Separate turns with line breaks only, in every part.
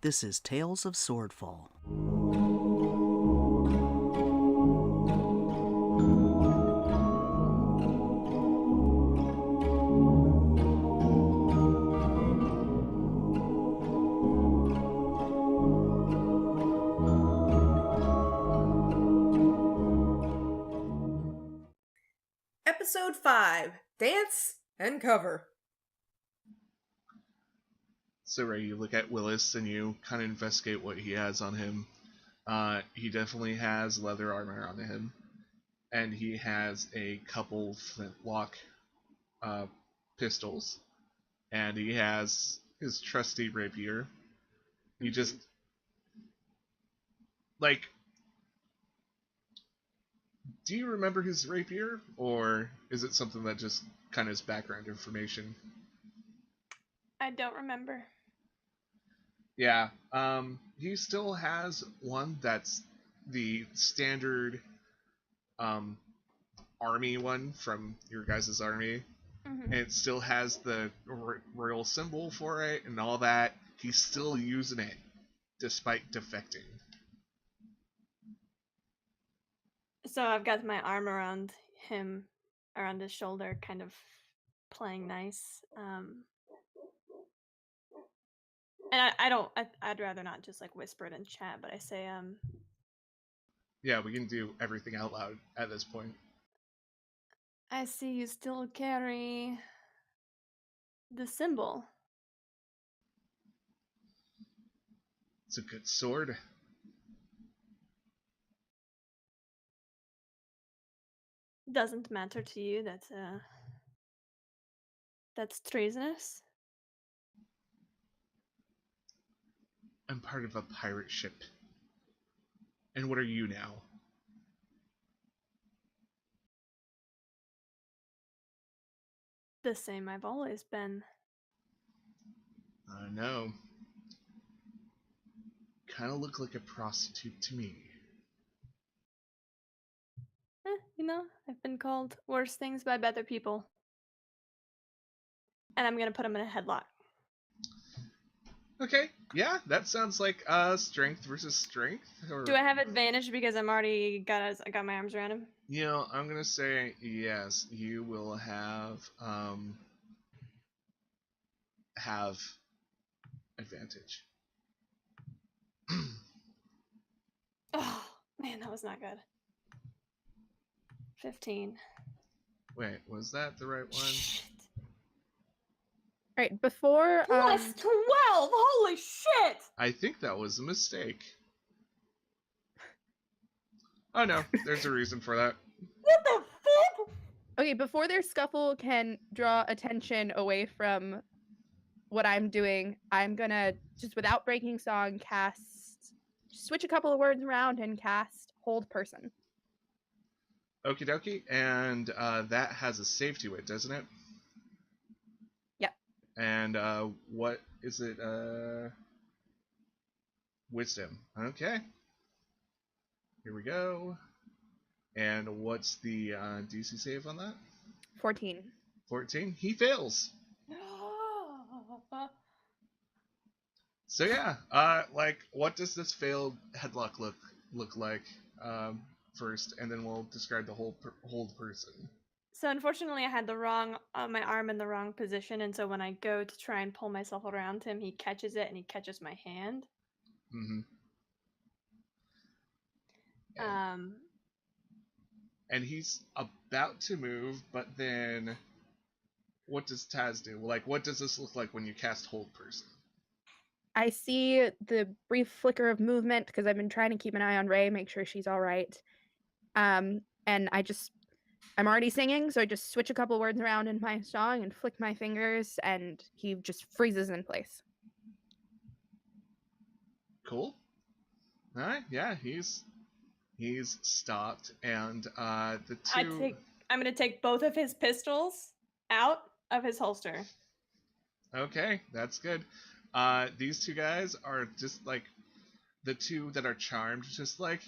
This is Tales of Swordfall.
Episode 5, Dance and Cover.
So, Ray, you look at Willis and you kind of investigate what he has on him. He definitely has leather armor on him. And he has a couple flintlock pistols. And he has his trusty rapier. He just... Like... Do you remember his rapier? Or is it something that just kind of is background information?
I don't remember.
Yeah, he still has one that's the standard army one from your guys' army.
Mm-hmm.
And it still has the royal symbol for it and all that. He's still using it, despite defecting.
So I've got my arm around him, around his shoulder, kind of playing nice. And I'd rather not just like whisper it in chat, but I say,
Yeah, we can do everything out loud at this point.
I see you still carry the symbol.
It's a good sword.
Doesn't matter to you that that's treasonous?
I'm part of a pirate ship. And what are you now?
The same I've always been.
I know. Kind of look like a prostitute to me.
You know, I've been called worse things by better people. And I'm gonna put him in a headlock.
Okay, yeah, that sounds like strength versus strength. Or...
Do I have advantage because I'm already got my arms around him?
You know, I'm gonna say yes. You will have advantage.
Oh man, that was not good. 15.
Wait, was that the right one?
Shit.
Right, before...
Plus 12! Holy shit!
I think that was a mistake. Oh no, there's a reason for that.
What the fuck?
Okay, before their scuffle can draw attention away from what I'm doing, I'm gonna, just without breaking song, switch a couple of words around and cast Hold Person.
Okie dokie, and that has a safety weight, doesn't it?
Yep.
And what is it? Wisdom. Okay. Here we go. And what's the DC save on that?
14.
14. He fails. So yeah, like, what does this failed headlock look like first, and then we'll describe the hold person.
So unfortunately, I had my arm in the wrong position, and so when I go to try and pull myself around him, he catches it and he catches my hand.
Mm-hmm. And he's about to move, but then what does Taz do? Like, what does this look like when you cast Hold Person?
I see the brief flicker of movement because I've been trying to keep an eye on Ray, make sure she's all right. And I'm already singing, so I just switch a couple words around in my song and flick my fingers, and he just freezes in place.
Cool. All right, yeah, he's stopped, and the two.
I'm gonna take both of his pistols out of his holster.
Okay, that's good. These two guys are just like the two that are charmed, just like,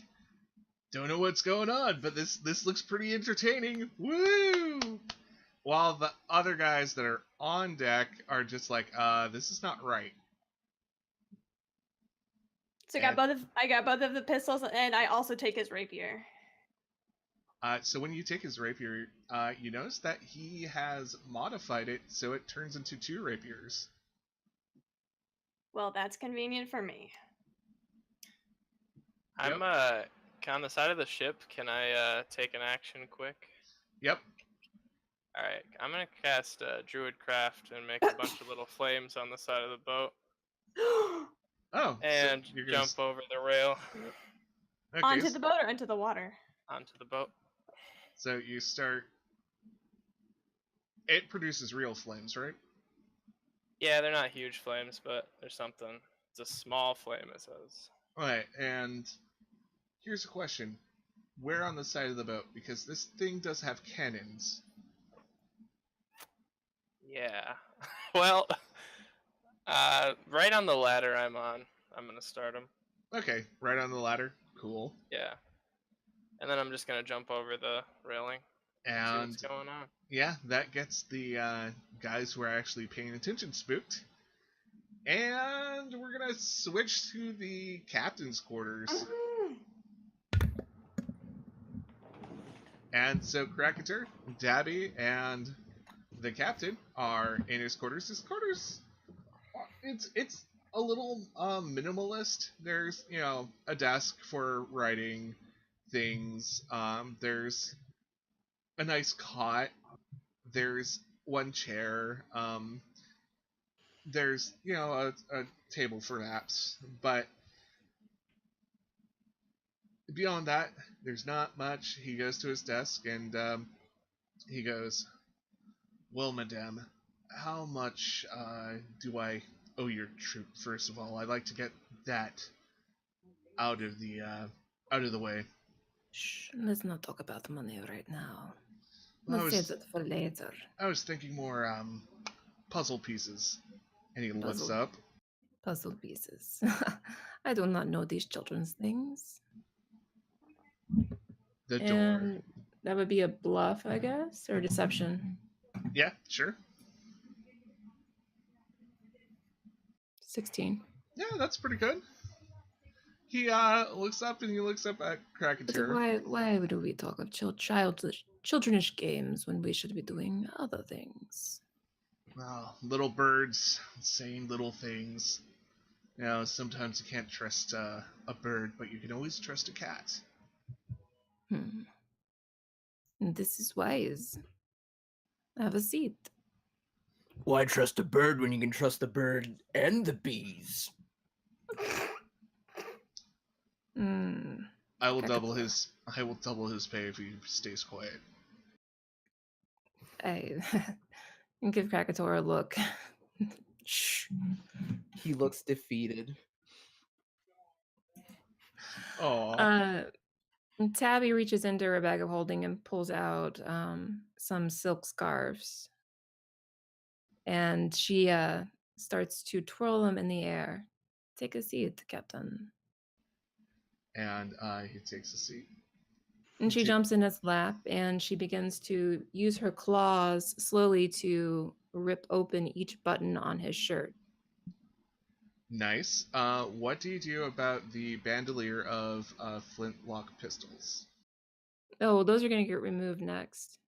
don't know what's going on, but this looks pretty entertaining. Woo! While the other guys that are on deck are just like, this is not right.
So I got both of the pistols, and I also take his rapier.
So when you take his rapier, you notice that he has modified it so it turns into 2 rapiers.
Well, that's convenient for me.
I'm on the side of the ship. Can I take an action quick?
Yep.
All right, I'm gonna cast Druidcraft and make a bunch of little flames on the side of the boat,
Oh.
and
so you're
jump over the rail
Okay,
Onto the boat or into the water?
onto the boat.
So you start. It produces real flames, right?
Yeah, they're not huge flames, but there's something. It's a small flame, it says.
Right. And here's a question: where on the side of the boat? Because this thing does have cannons.
Yeah. Well, right on the ladder I'm on. I'm gonna start them.
Okay, right on the ladder. Cool.
Yeah. And then I'm just gonna jump over the railing. See
And
what's going on.
yeah, that gets the guys who are actually paying attention spooked. And we're gonna switch to the captain's quarters. And so Cracketer, Dabby, and the captain are in his quarters. His quarters, it's a little minimalist. There's a desk for writing things. There's a nice cot. There's one chair. There's a table for naps, but beyond that, there's not much. He goes to his desk and he goes, "Well, madame, how much do I owe your troop? First of all, I'd like to get that out of the way."
Shh, let's not talk about money right now.
Well,
Let's save that for later.
I was thinking more puzzle pieces. And he looks
Puzzle.
up.
Puzzle pieces. I do not know these children's things.
The door.
And that would be a bluff, I guess, or deception.
Yeah, sure.
16.
Yeah, that's pretty good. He looks up and he looks up at
But
Cracketer.
why do we talk of children's games when we should be doing other things?
Well, little birds saying little things. Sometimes you can't trust a bird, but you can always trust a cat.
And this is wise. Have a seat.
Why trust a bird when you can trust the bird and the bees?
I will
Cracketer.
double his pay if he stays quiet.
I give Krakator a look.
Shh. He looks defeated.
Oh.
Tabby reaches into her bag of holding and pulls out some silk scarves. And she starts to twirl them in the air. Take a seat, Captain.
And he takes a seat.
And she jumps in his lap and she begins to use her claws slowly to rip open each button on his shirt.
Nice. What do you do about the bandolier of flintlock pistols?
Oh, those are going to get removed next.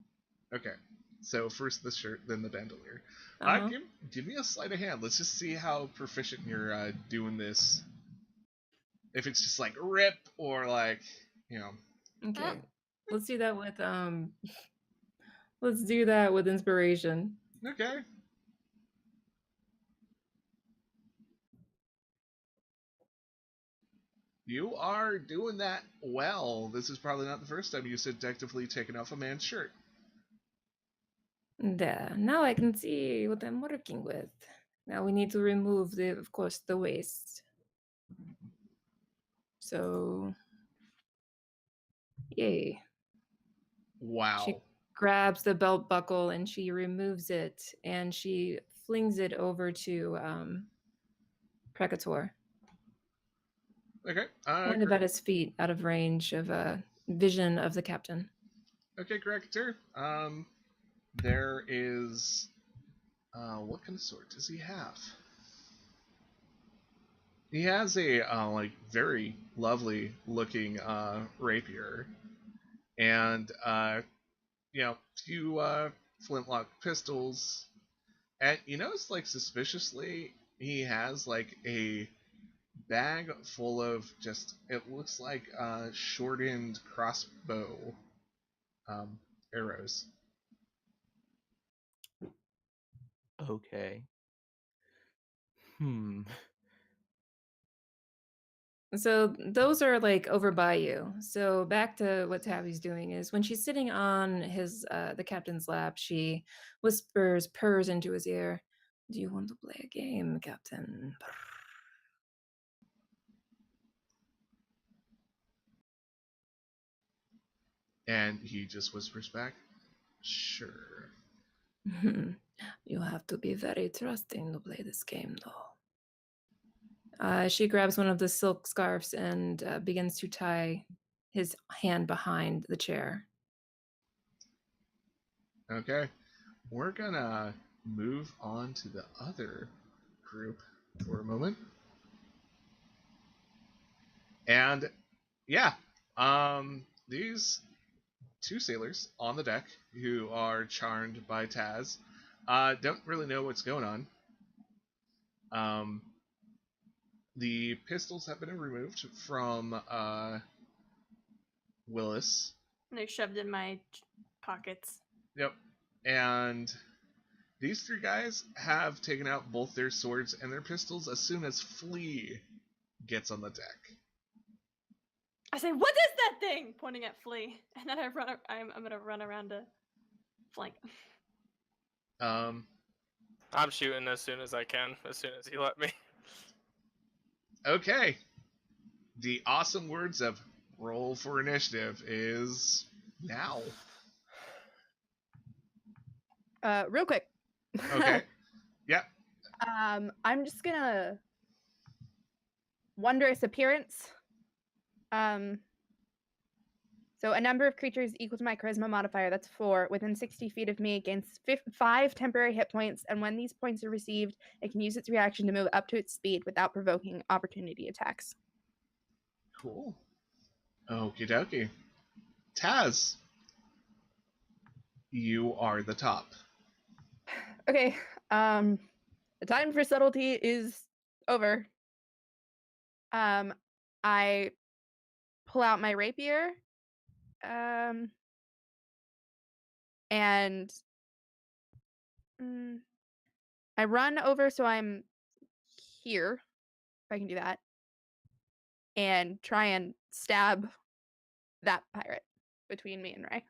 Okay. So first the shirt, then the bandolier.
Uh-huh.
Give me a sleight of hand. Let's just see how proficient you're doing this. If it's just like rip or like,
Okay. Let's do that with inspiration.
Okay. You are doing that well. This is probably not the first time you seductively taken off a man's shirt.
There. Now I can see what I'm working with. Now we need to remove of course, the waist. So, yay.
Wow.
She grabs the belt buckle and she removes it and she flings it over to Precator.
Okay.
Kind of at his feet, out of range of vision of the captain.
Okay, Cracketer. There is... what kind of sword does he have? He has a like very lovely looking rapier, and few flintlock pistols. And you notice, like, suspiciously, he has like a bag full of just, it looks like shortened crossbow arrows.
Okay. Hmm.
So those are like over by you. So back to what Tabby's doing is when she's sitting on the captain's lap, she purrs into his ear. Do you want to play a game, Captain?
And he just whispers back, "Sure."
You have to be very trusting to play this game, though. She grabs one of the silk scarves and begins to tie his hand behind the chair.
Okay. We're gonna move on to the other group for a moment. And yeah, these two sailors on the deck who are charmed by Taz don't really know what's going on. The pistols have been removed from Willis.
And they're shoved in my pockets.
Yep. And these three guys have taken out both their swords and their pistols as soon as Flea gets on the deck.
I say, "What is that thing?" Pointing at Flea, and then I'm gonna run around to flank.
Um,
I'm shooting as soon as I can, as soon as you let me.
Okay. The awesome words of roll for initiative is now.
Real quick.
Okay. Yeah.
I'm just gonna wondrous appearance. So a number of creatures equal to my charisma modifier, that's 4, within 60 feet of me gains 5 temporary hit points, and when these points are received, it can use its reaction to move up to its speed without provoking opportunity attacks.
Cool. Okie dokie. Taz, you are the top.
Okay, the time for subtlety is over. I pull out my rapier, and I run over so I'm here, if I can do that, and try and stab that pirate between me and Ray.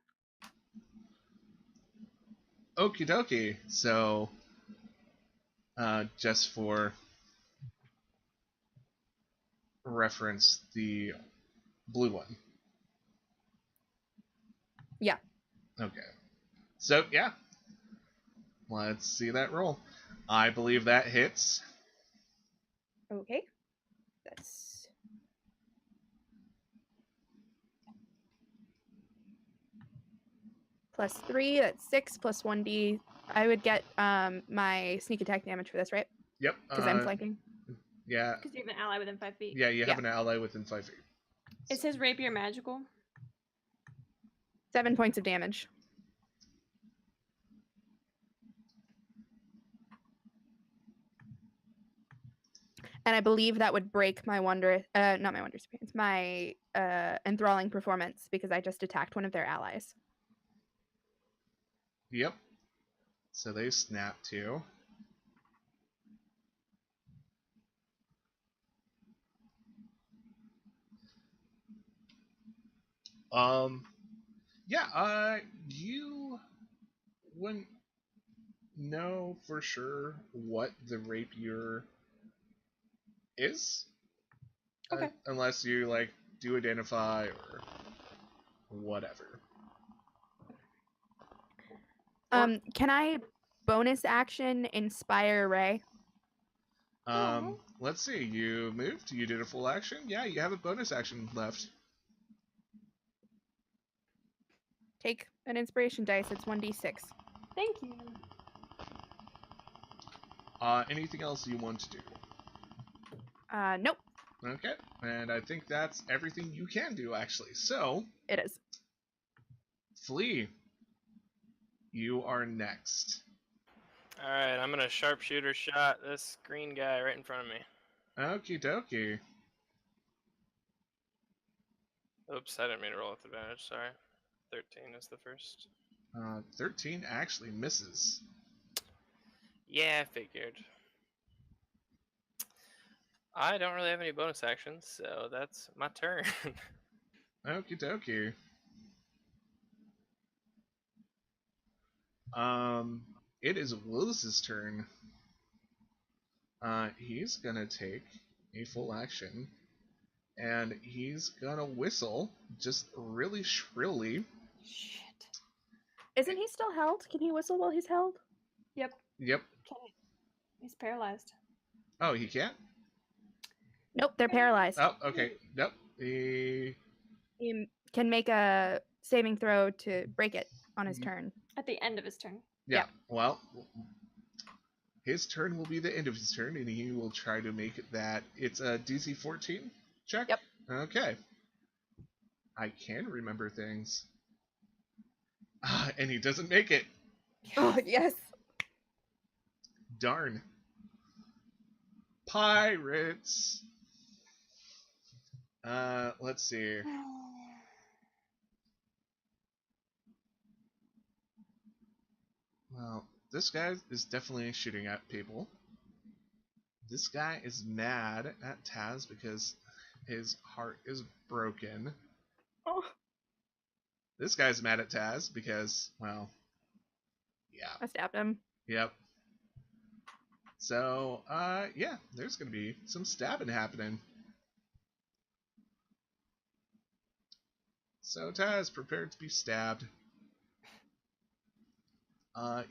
Okie dokie. So, just for reference, the blue one.
Yeah.
Okay. So, yeah. Let's see that roll. I believe that hits.
Okay. That's +3, that's 6, plus 1d. I would get my sneak attack damage for this, right?
Yep.
Because I'm flanking.
Yeah.
Because you have an ally within 5 feet.
Yeah, you have an ally within 5 feet.
Is his rapier magical?
7 points of damage. And I believe that would break my not my wondrous appearance, my enthralling performance, because I just attacked one of their allies.
Yep. So they snap too. Yeah, you wouldn't know for sure what the rapier is.
Okay.
Unless you, like, do identify or whatever.
Can I bonus action inspire Ray?
Let's see. You moved. You did a full action. Yeah, you have a bonus action left.
Take an inspiration dice. It's 1d6.
Thank you.
Anything else you want to do?
Nope.
Okay, and I think that's everything you can do, actually. So,
It is.
Flea, you are next.
Alright, I'm gonna sharpshooter shot this green guy right in front of me.
Okie dokie.
Oops, I didn't mean to roll with advantage, sorry. 13 is the first.
13 actually misses.
Yeah, I figured. I don't really have any bonus actions, so that's my turn.
Okie dokie. It is Willis's turn. He's gonna take a full action, and he's gonna whistle just really shrilly.
Shit.
Isn't he still held? Can he whistle while he's held?
Yep.
Yep.
Okay. He's paralyzed.
Oh, he can't?
Nope, they're paralyzed.
Oh, okay. Nope. He
He can make a saving throw to break it on his turn.
At the end of his turn.
Yeah.
Yeah.
Well, his turn will be the end of his turn, and he will try to make it that. It's a DC 14 check?
Yep.
Okay. I can remember things. And he doesn't make it.
Oh, yes.
Darn. Pirates. Let's see. Well, this guy is definitely shooting at people. This guy is mad at Taz because his heart is broken.
Oh.
This guy's mad at Taz because, well, yeah.
I stabbed him.
Yep. So, yeah, there's gonna be some stabbing happening. So Taz, prepared to be stabbed.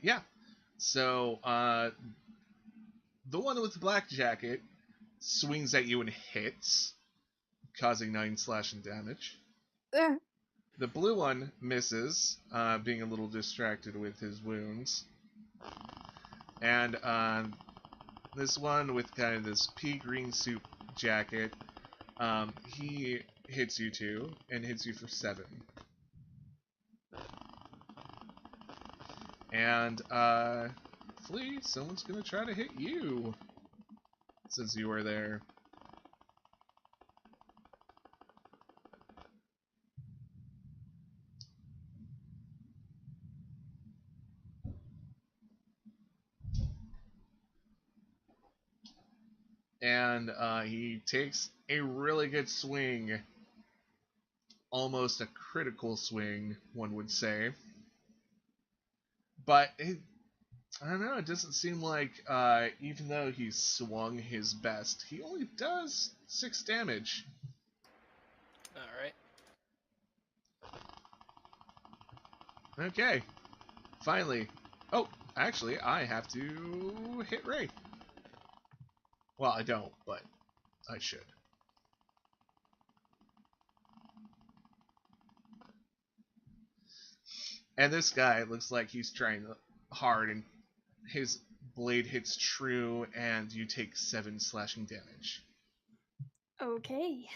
Yeah. So, the one with the black jacket swings at you and hits, causing 9 slashing damage.
Ugh.
The blue one misses, being a little distracted with his wounds. And this one with kind of this pea green soup jacket, he hits you too, and hits you for 7. And, Flea, someone's gonna try to hit you, since you were there. And he takes a really good swing. Almost a critical swing, one would say. But, I don't know, it doesn't seem like, even though he swung his best, he only does 6 damage.
Alright.
Okay. Finally. Oh, actually, I have to hit Ray. Well, I don't, but I should. And this guy looks like he's trying hard, and his blade hits true, and you take 7 slashing damage.
Okay.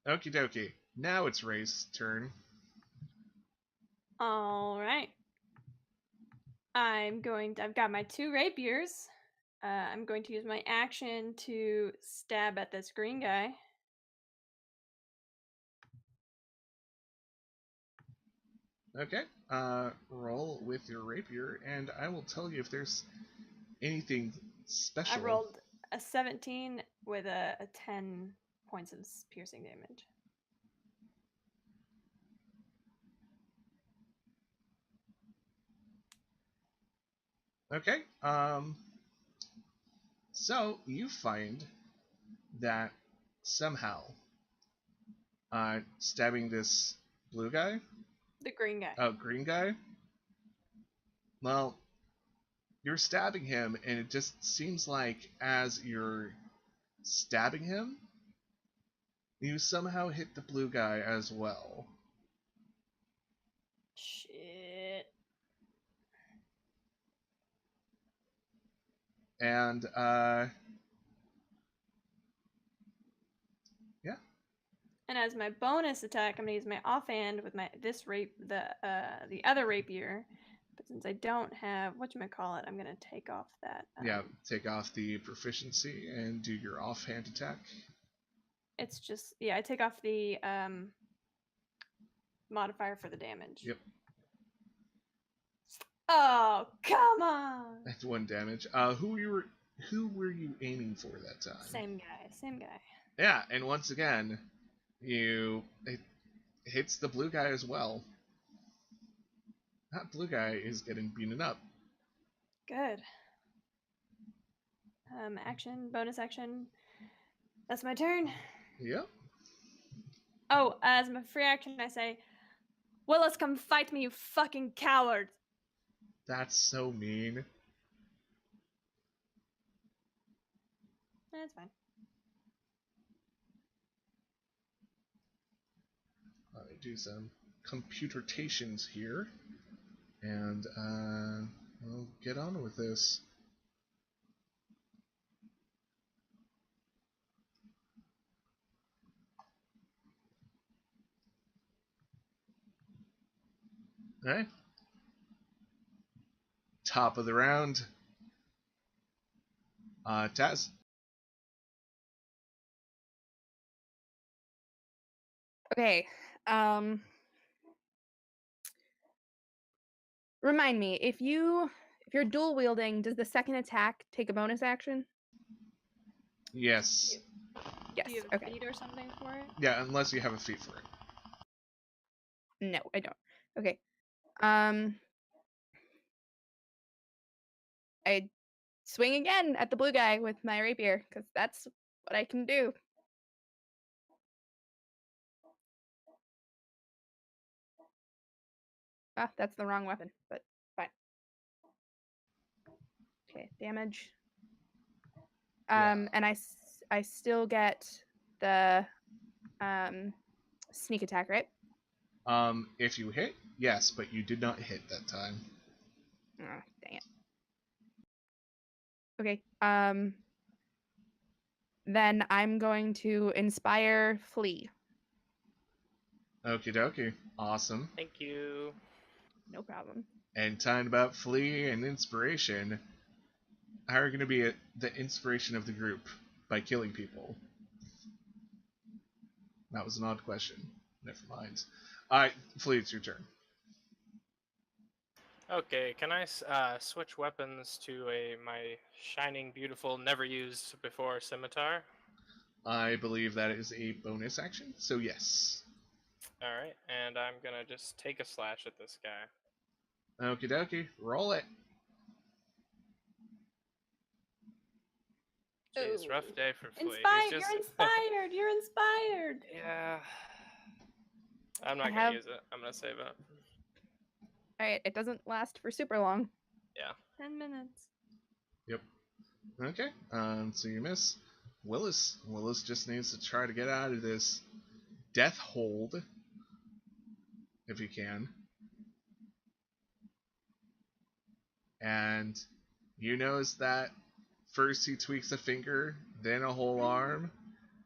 Okie dokie. Now it's Ray's turn.
Alright. I've got my 2 rapiers. I'm going to use my action to stab at this green guy.
Okay. Roll with your rapier, and I will tell you if there's anything special.
I rolled a 17 with a 10 points of piercing damage.
Okay. So you find that somehow, stabbing this blue guy,
The green guy.
green guy, well, you're stabbing him, and it just seems like as you're stabbing him, you somehow hit the blue guy as well.
Shit.
And,
And as my bonus attack, I'm gonna use my offhand with the other rapier. But since I don't have whatchamacallit, I'm gonna take off that.
Yeah, take off the proficiency and do your offhand attack.
It's just I take off the modifier for the damage.
Yep.
Oh, come on!
That's 1 damage. Who were you aiming for that time?
Same guy.
Yeah, and once again, it hits the blue guy as well. That blue guy is getting beaten up.
Good. Bonus action. That's my turn.
Yep.
Oh, as my free action, I say, Willis, come fight me, you fucking coward!
That's so mean.
That's fine.
Let me do some computations here, and we'll get on with this. Alright. Top of the round. Taz.
Okay. Remind me, if you're dual wielding, does the second attack take a bonus action?
Yes.
Yes.
Do you have a
Okay.
feat or something for it?
Yeah, unless you have a feat for it.
No, I don't. Okay. I swing again at the blue guy with my rapier because that's what I can do. Ah, that's the wrong weapon, but fine. Okay, damage.
Yeah.
And I still get the sneak attack, right?
If you hit, yes, but you did not hit that time.
Oh, dang it. Okay. Then I'm going to inspire flee.
Okie dokie. Awesome.
Thank you.
No problem.
And talking about flee and inspiration, how are you going to be the inspiration of the group? By killing people. That was an odd question. Never mind. Alright, Flee, it's your turn.
Okay, can I switch weapons to my shining, beautiful, never used before scimitar?
I believe that is a bonus action, so yes.
Alright, and I'm gonna just take a slash at this guy.
Okie dokie, roll it.
Jeez, rough day for Flea.
Inspired! You're inspired! You're inspired!
Yeah. I'm not gonna use it. I'm gonna save it.
Alright, it doesn't last for super long.
Yeah.
10 minutes.
Yep. Okay, so you miss. Willis just needs to try to get out of this death hold, if he can. And you notice that first he tweaks a finger, then a whole arm,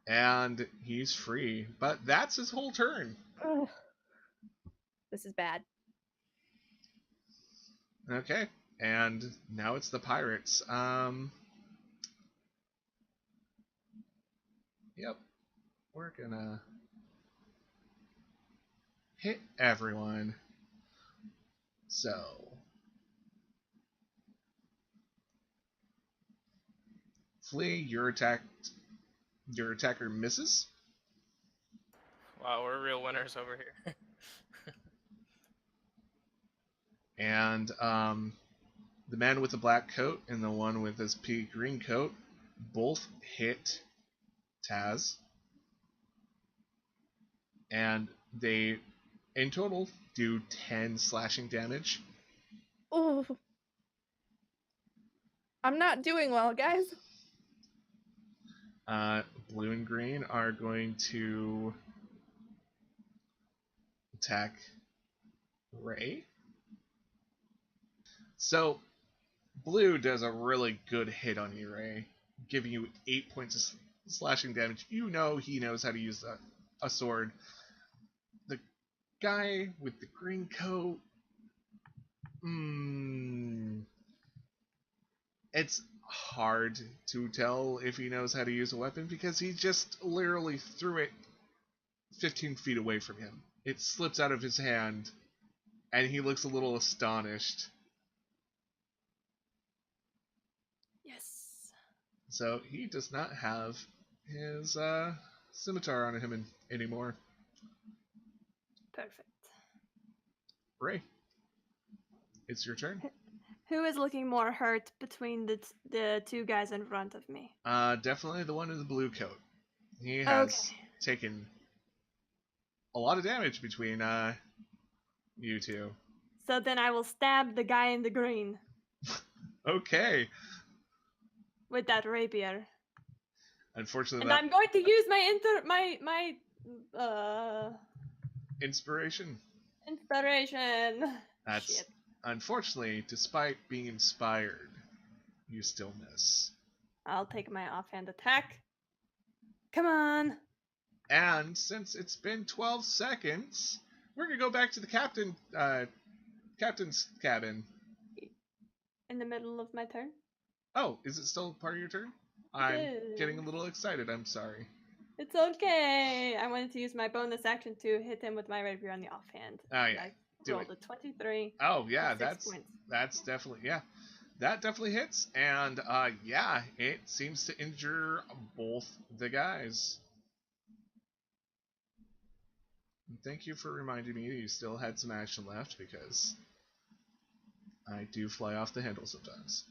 and he's free. But that's his whole turn.
Ugh. This is bad.
Okay, and now it's the pirates. Yep, we're gonna hit everyone. So, Flea, your attacker misses.
Wow, we're real winners over here.
And the man with the black coat and the one with his pea green coat both hit Taz. And they, in total, do 10 slashing damage.
Oh, I'm not doing well, guys.
Blue and green are going to attack Ray. So, Blue does a really good hit on you, Ray, giving you 8 points of slashing damage. You know he knows how to use a sword. The guy with the green coat. It's hard to tell if he knows how to use a weapon because he just literally threw it 15 feet away from him. It slips out of his hand, and he looks a little astonished.
Yes.
So he does not have his scimitar on him anymore.
Perfect.
Ray, it's your turn.
Who is looking more hurt between the two guys in front of me?
Definitely the one in the blue coat. He has taken a lot of damage between you two.
So then I will stab the guy in the green
Okay.
with that rapier.
Unfortunately,
And I'm going to use my
inspiration.
inspiration.
That's
Shit.
unfortunately, despite being inspired, you still miss.
I'll take my offhand attack. Come on.
And since it's been 12 seconds, we're gonna go back to the captain's cabin.
In the middle of my turn.
Oh, is it still part of your turn? I'm
is.
getting a little excited. I'm sorry.
It's okay. I wanted to use my bonus action to hit him with my rapier on the offhand.
Oh yeah.
I
Do
rolled
it.
a 23.
Oh yeah,
for 6
that's
points.
definitely that definitely hits, and it seems to injure both the guys. And thank you for reminding me that you still had some action left because I do fly off the handle sometimes.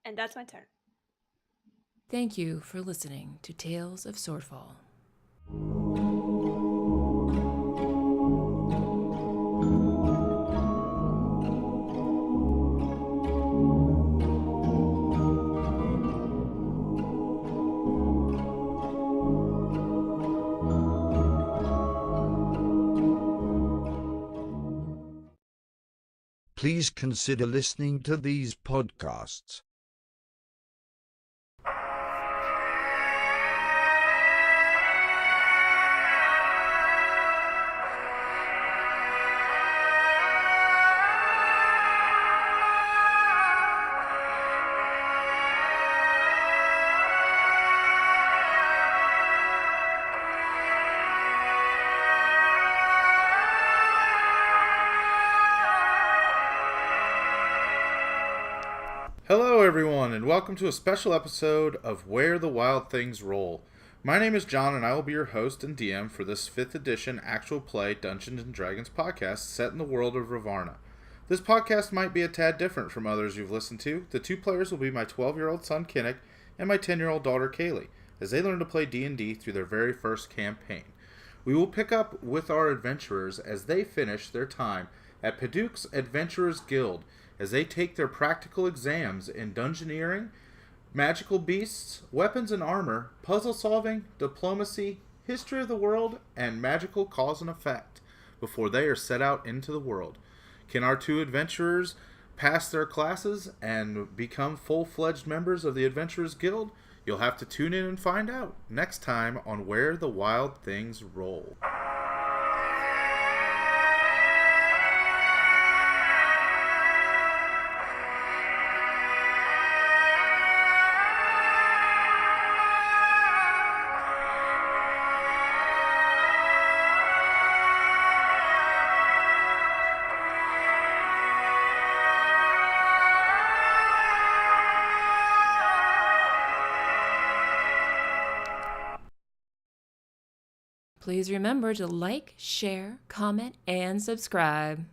And that's my turn.
Thank you for listening to Tales of Swordfall.
Please consider listening to these podcasts.
Hello everyone, and welcome to a special episode of Where the Wild Things Roll. My name is John, and I will be your host and DM for this 5th edition actual play Dungeons & Dragons podcast set in the world of Ravarna. This podcast might be a tad different from others you've listened to. The two players will be my 12-year-old son Kinnick and my 10-year-old daughter Kaylee, as they learn to play D&D through their very first campaign. We will pick up with our adventurers as they finish their time at Paduke's Adventurers Guild, as they take their practical exams in dungeoneering, magical beasts, weapons and armor, puzzle solving, diplomacy, history of the world, and magical cause and effect before they are set out into the world. Can our two adventurers pass their classes and become full-fledged members of the Adventurers Guild? You'll have to tune in and find out next time on Where the Wild Things Roll.
Please remember to like, share, comment, and subscribe.